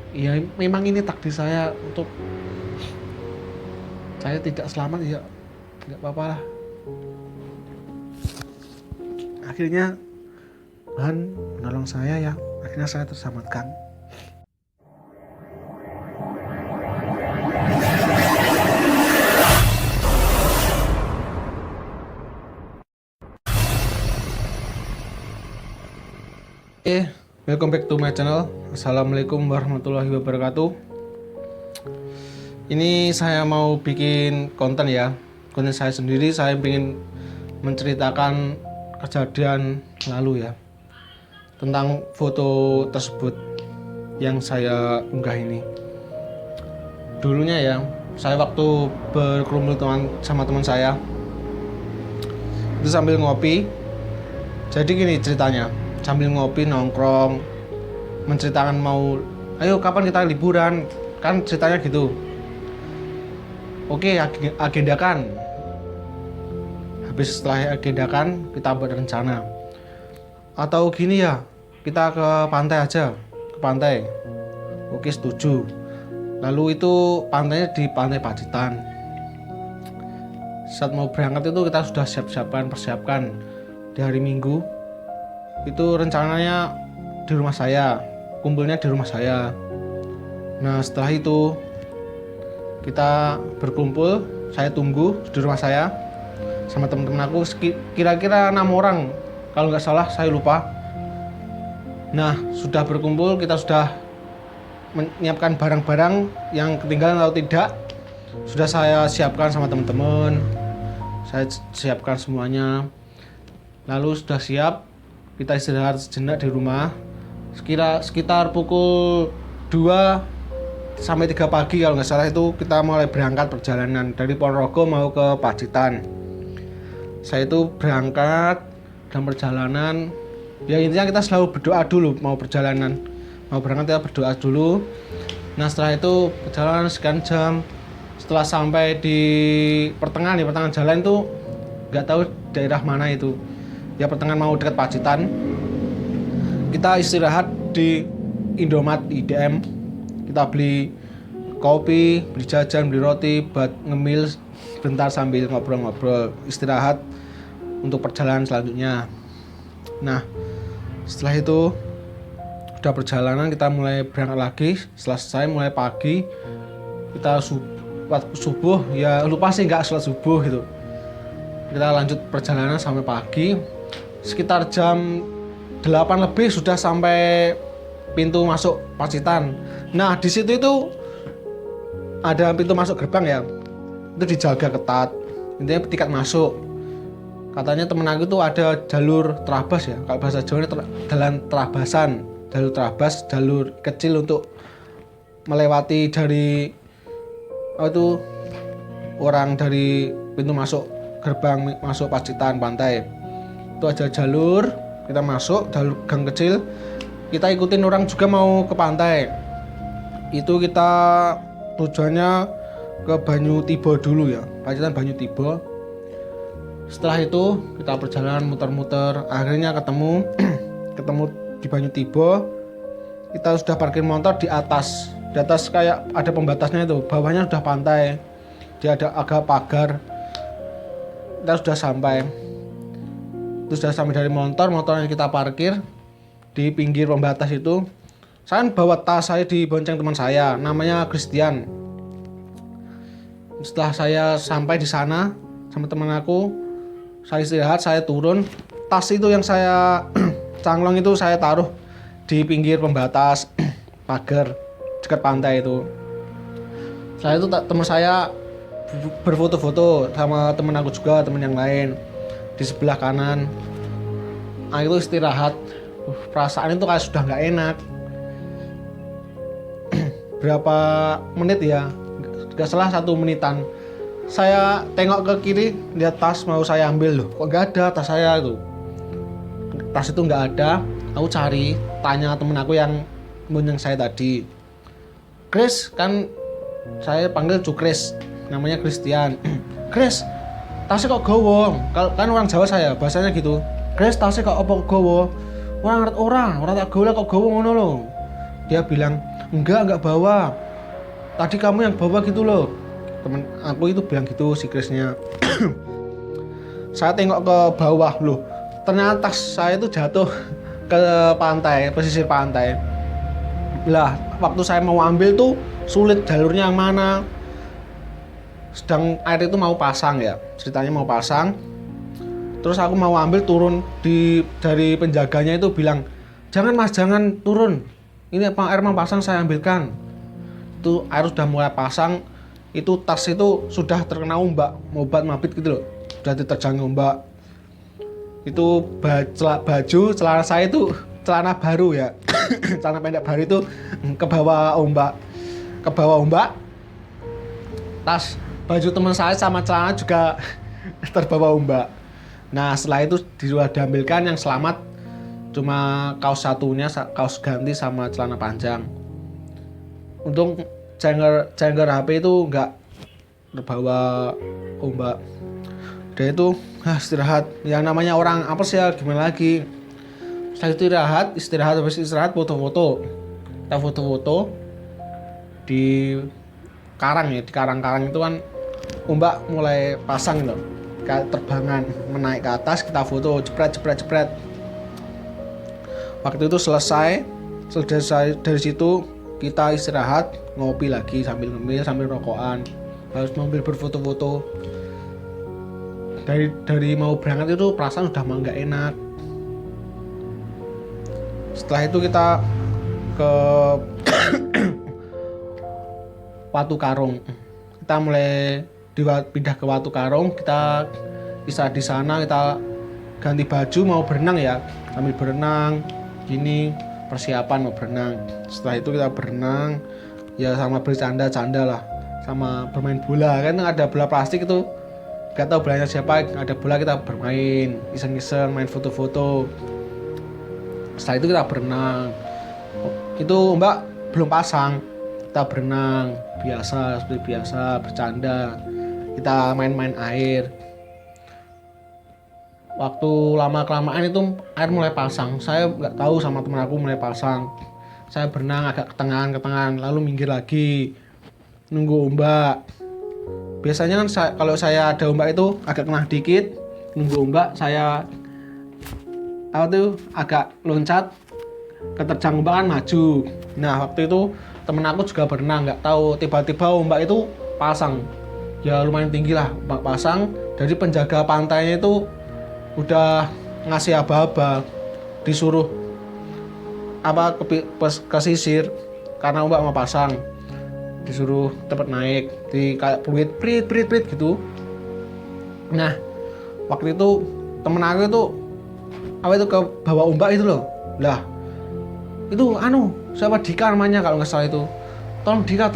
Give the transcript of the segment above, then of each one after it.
Ya memang ini takdir saya untuk saya tidak selamat, ya nggak apa-apa lah. Akhirnya Tuhan menolong saya, ya akhirnya saya terselamatkan. Welcome back to my channel. Assalamualaikum warahmatullahi wabarakatuh. Ini saya mau bikin konten ya. Konten saya sendiri, saya ingin menceritakan kejadian lalu ya, tentang foto tersebut yang saya unggah ini. Dulunya ya, saya waktu berkerumun sama teman saya itu sambil ngopi. Jadi gini ceritanya, sambil ngopi nongkrong, menceritakan mau, ayo kapan kita liburan, kan ceritanya gitu. Oke, agendakan. Habis setelah agendakan, kita buat rencana. Atau gini ya, kita ke pantai aja, ke pantai. Oke, setuju. Lalu itu pantainya di Pantai Pacitan. Saat mau berangkat itu kita sudah persiapkan di hari Minggu. Itu rencananya di rumah saya, kumpulnya di rumah saya. Nah setelah itu kita berkumpul, saya tunggu di rumah saya sama teman-teman aku, kira-kira 6 orang kalau nggak salah, saya lupa. Nah sudah berkumpul, kita sudah menyiapkan barang-barang yang ketinggalan atau tidak, sudah saya siapkan sama teman-teman, saya siapkan semuanya. Lalu sudah siap, kita istirahat sejenak di rumah. Sekitar pukul 2 sampai 3 pagi kalau nggak salah, itu kita mulai berangkat perjalanan dari Ponorogo mau ke Pacitan. Saya itu berangkat dan perjalanan, ya intinya kita selalu berdoa dulu mau perjalanan. Mau berangkat kita berdoa dulu. Nah setelah itu perjalanan sekian jam. Setelah sampai di pertengahan jalan itu, nggak tahu daerah mana itu, ya pertengahan mau dekat Pacitan, kita istirahat di Indomaret IDM. Kita beli kopi, beli jajan, beli roti buat ngemil bentar sambil ngobrol-ngobrol, istirahat untuk perjalanan selanjutnya. Nah setelah itu udah perjalanan, kita mulai berangkat lagi. Selesai mulai pagi, kita subuh ya, lupa sih nggak sholat subuh gitu. Kita lanjut perjalanan sampai pagi, sekitar jam 8 lebih sudah sampai pintu masuk Pacitan. Nah di situ itu ada pintu masuk gerbang ya, itu dijaga ketat, intinya tiket masuk. Katanya temen aku tuh ada jalur terabas ya, kalau bahasa Jawa jalan terabasan, jalur terabas, jalur kecil untuk melewati dari itu orang dari pintu masuk gerbang masuk Pacitan pantai. Itu ada jalur, kita masuk jalur gang kecil, kita ikutin orang juga mau ke pantai. Itu kita tujuannya ke Banyu Tibo dulu ya, Pacitan Banyu Tibo. Setelah itu kita perjalanan muter-muter, akhirnya ketemu di Banyu Tibo. Kita sudah parkir motor di atas kayak ada pembatasnya itu, bawahnya sudah pantai, dia ada agak pagar. Kita sudah sampai dari motornya kita parkir di pinggir pembatas itu. Saya bawa tas, saya dibonceng teman saya namanya Christian. Setelah saya sampai di sana sama teman aku, saya istirahat, saya turun. Tas itu yang saya canglong itu saya taruh di pinggir pembatas pagar dekat pantai itu. Saya itu teman saya berfoto-foto sama teman aku juga, teman yang lain di sebelah kanan. Nah itu istirahat, perasaan itu kayak sudah nggak enak. Berapa menit ya, nggak salah 1 menitan, saya tengok ke kiri, lihat tas mau saya ambil, loh kok nggak ada tas saya itu. Tas itu nggak ada. Aku cari, tanya temen aku yang bonceng saya tadi, Chris, kan saya panggil Chris, namanya Christian. Chris, tasnya kok gowo? Kalau kan orang Jawa saya, bahasanya gitu. Chris, tasnya kok apa gowo? Orang tak gowo kok gowo ngono loh. Dia bilang, Enggak bawa, tadi kamu yang bawa gitu loh. Temen aku itu bilang gitu, si Krisnya. Saya tengok ke bawah loh, ternyata tas saya itu jatuh ke pantai, pesisir pantai. Lah waktu saya mau ambil tuh sulit, jalurnya yang mana. Sedang air itu mau pasang ya, ceritanya mau pasang. Terus aku mau ambil, turun dari penjaganya itu bilang, jangan mas, jangan turun, ini air mau pasang, saya ambilkan. Itu air sudah mulai pasang, itu tas itu sudah terkena ombak, mobat mabit gitu loh, sudah diterjang ombak. Itu baju celana saya itu celana baru ya, celana pendek baru itu ke bawah ombak. Tas baju teman saya sama celana juga terbawa ombak. Nah setelah itu diambilkan, yang selamat cuma kaos satunya, kaos ganti sama celana panjang. Untung charger HP itu nggak terbawa ombak. Dan itu istirahat, yang namanya orang apes ya, gimana lagi. Setelah itu habis istirahat foto-foto. Kita foto-foto di karang ya, di karang-karang itu kan ombak mulai pasang loh, kayak terbangan menaik ke atas. Kita foto, jepret. Waktu itu selesai dari situ kita istirahat, ngopi lagi sambil ngemil, sambil rokokan, harus sambil berfoto-foto. Dari mau berangkat itu perasaan udah mau nggak enak. Setelah itu kita ke Watu Karung. Kita mulai pindah ke Watu Karung, kita bisa di sana, kita ganti baju mau berenang ya, sambil berenang gini, persiapan mau berenang. Setelah itu kita berenang ya, sama bercanda-canda lah, sama bermain bola. Kan ada bola plastik itu, gak tahu bolanya siapa, ada bola kita bermain, iseng-iseng main foto-foto. Setelah itu kita berenang, itu ombak belum pasang, kita berenang biasa, seperti biasa, bercanda, kita main-main air. Waktu lama-kelamaan itu air mulai pasang, saya nggak tahu, sama teman aku mulai pasang. Saya berenang agak ke tengahan, lalu minggir lagi nunggu ombak. Biasanya kan kalau saya ada ombak itu agak kena dikit, nunggu ombak saya agak loncat, keterjang ombak kan maju. Nah waktu itu temen aku juga berenang, nggak tahu tiba-tiba ombak itu pasang, ya lumayan tinggi lah ombak pasang. Dari penjaga pantainya itu udah ngasih aba-aba, disuruh ke sisir karena ombak mau pasang, disuruh tempat naik, di kayak peluit prit gitu. Nah waktu itu temen aku itu ke bawah ombak itu loh. Lah itu siapa, Dika namanya kalau nggak salah itu. Tolong Dika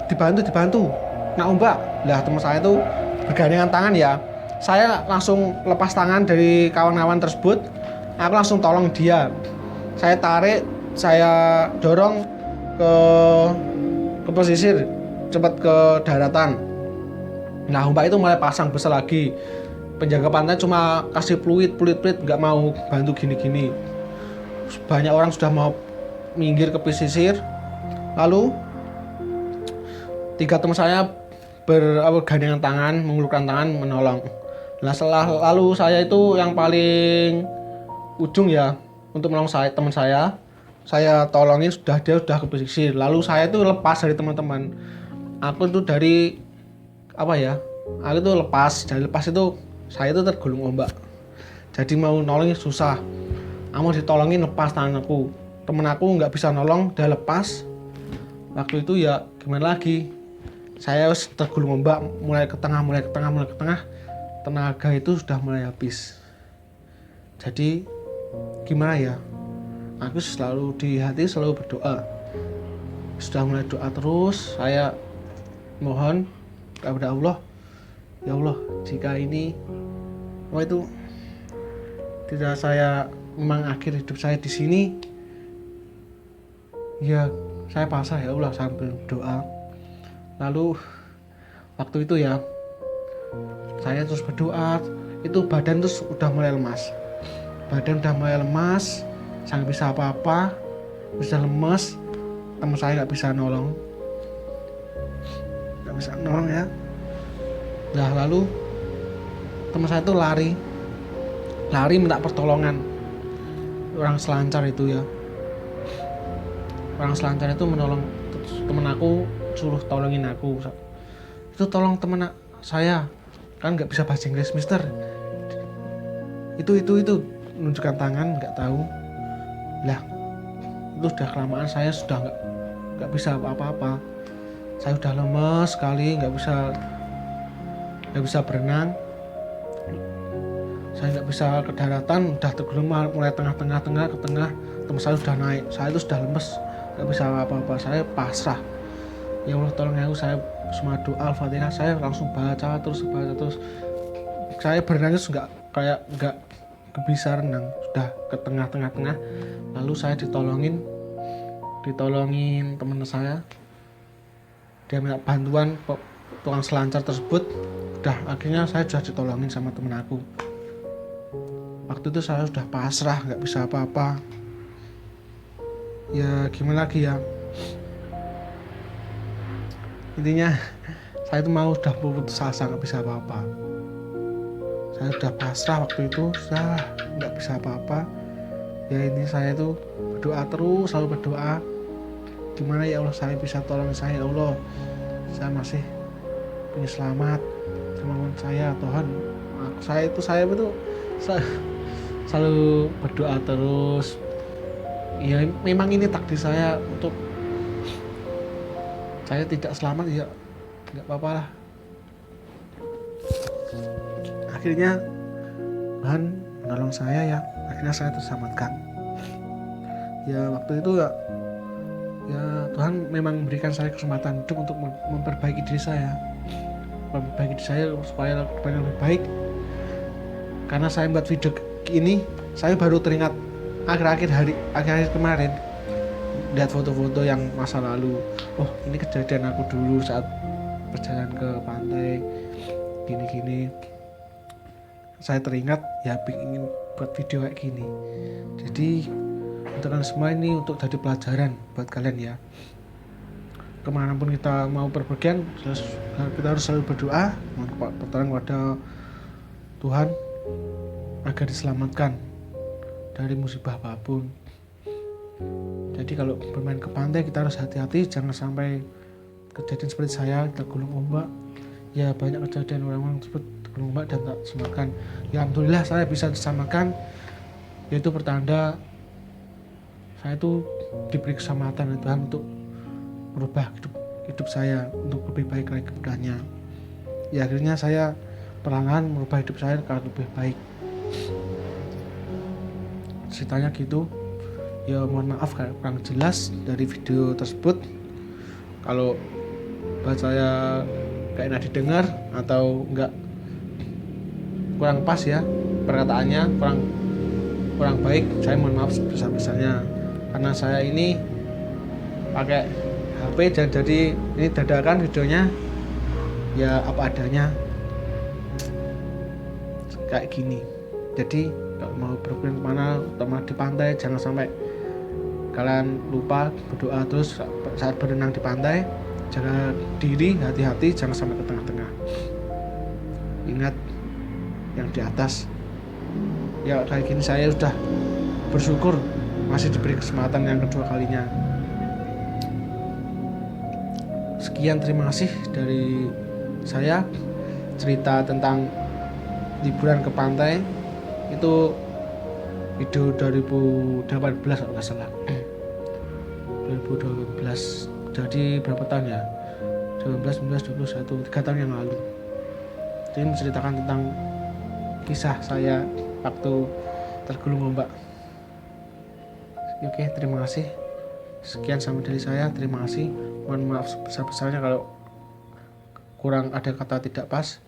dibantu nah ombak. Lah teman saya itu bergandengan tangan ya, saya langsung lepas tangan dari kawan-kawan tersebut, aku langsung tolong dia. Saya tarik, saya dorong ke pesisir, cepat ke daratan. Nah ombak itu mulai pasang besar lagi. Penjaga pantai cuma kasih peluit, nggak mau bantu gini-gini. Banyak orang sudah mau minggir ke pesisir. Lalu 3 teman saya bergandengan tangan, mengulurkan tangan menolong. Nah lalu saya itu yang paling ujung ya, untuk menolong teman saya tolongin, dia sudah ke pesisir. Lalu saya itu lepas dari teman-teman. Aku itu lepas itu saya itu tergulung ombak. Jadi mau nolongin susah. Mau ditolongin lepas tangan aku. Temen aku nggak bisa nolong, dia lepas. Waktu itu ya gimana lagi? Saya tergulung ombak, mulai ke tengah. Tenaga itu sudah mulai habis. Jadi gimana ya? Aku selalu di hati selalu berdoa. Sudah mulai doa terus, saya mohon kepada Allah, ya Allah, jika ini tidak saya memang akhir hidup saya di sini, ya saya pasrah ya Allah, sambil doa. Lalu waktu itu ya saya terus berdoa, itu badan terus udah mulai lemas, saya nggak bisa apa-apa. sudah lemes, teman saya nggak bisa nolong ya. Nah lalu teman saya itu lari minta pertolongan. Orang selancar itu ya, orang selancar itu menolong temen aku, suruh tolongin aku. Itu tolong temen saya, kan nggak bisa bahasa Inggris mister. Itu menunjukkan tangan, nggak tahu lah. Itu sudah kelamaan, saya sudah nggak bisa apa-apa. Saya sudah lemes sekali, nggak bisa berenang. Saya nggak bisa ke daratan, udah tenggelam mulai tengah ke tengah. Teman saya sudah naik, saya itu sudah lemes, nggak bisa apa-apa. Saya pasrah. Ya Allah tolong aku, saya semua doa Al-Fatihah saya langsung baca terus. Saya berenang itu nggak bisa renang, sudah ke tengah. Lalu saya ditolongin teman saya. Dia minta bantuan tukang selancar tersebut. Udah akhirnya saya sudah ditolongin sama temen aku. Waktu itu saya sudah pasrah, nggak bisa apa-apa. Ya gimana lagi ya. Intinya saya itu sudah putus asa, nggak bisa apa-apa. Saya sudah pasrah waktu itu, sudah nggak bisa apa-apa. Ya ini saya itu berdoa terus, selalu berdoa. Gimana ya Allah saya bisa tolong saya, ya Allah. Saya masih punya selamat. Kemauan saya Tuhan. Saya selalu berdoa terus. Ya memang ini takdir saya untuk saya tidak selamat, ya nggak apa-apa lah. Akhirnya Tuhan menolong saya ya. Akhirnya saya terselamatkan. Ya waktu itu ya Tuhan memang memberikan saya kesempatan hidup untuk memperbaiki diri saya. Supaya lebih baik. Karena saya buat video ini, saya baru teringat akhir-akhir kemarin lihat foto-foto yang masa lalu. Oh ini kejadian aku dulu saat berjalan ke pantai gini. Saya teringat ya ingin buat video kayak gini. Jadi untuk kalian semua ini untuk jadi pelajaran buat kalian ya. Kemanapun kita mau berpergian, kita harus selalu berdoa, mohon pertolongan kepada Tuhan agar diselamatkan dari musibah apapun. Jadi kalau bermain ke pantai kita harus hati-hati, jangan sampai kejadian seperti saya tergulung ombak. Ya banyak kejadian orang-orang tersebut tergulung ombak dan tak selamatkan. Ya alhamdulillah saya bisa diselamatkan. Yaitu pertanda saya itu diberi keselamatan oleh Tuhan untuk merubah hidup saya untuk lebih baik lagi kemudahannya. Ya akhirnya saya perlahan merubah hidup saya ke lebih baik. Ceritanya gitu. Ya mohon maaf kalau kurang jelas dari video tersebut. Kalau buat saya gak enak didengar atau enggak kurang pas ya perkataannya, kurang baik, saya mohon maaf sebesar-besarnya. Karena saya ini pakai HP dan jadi ini dadakan videonya ya apa adanya kayak gini. Jadi kalau mau berpergian kemana, terutama di pantai, jangan sampai kalian lupa berdoa terus saat berenang di pantai. Jaga diri, hati-hati, jangan sampai ke tengah-tengah. Ingat yang di atas. Ya kayak gini saya sudah bersyukur masih diberi kesempatan yang kedua kalinya. Sekian, terima kasih dari saya. Cerita tentang liburan ke pantai itu video 2018 kalau nggak salah. 2012. Jadi berapa tahun ya? 19, 19, 21, 3 tahun yang lalu. Jadi menceritakan tentang kisah saya waktu tergulung ombak. Oke, terima kasih. Sekian sama dari saya, terima kasih. Mohon maaf sebesar-besarnya kalau kurang ada kata tidak pas.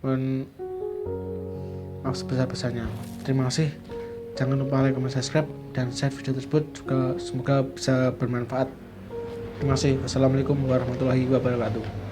Mohon maaf sebesar-besarnya. Terima kasih. Jangan lupa like, comment, subscribe, dan share video tersebut juga semoga bisa bermanfaat. Terima kasih. Wassalamualaikum warahmatullahi wabarakatuh.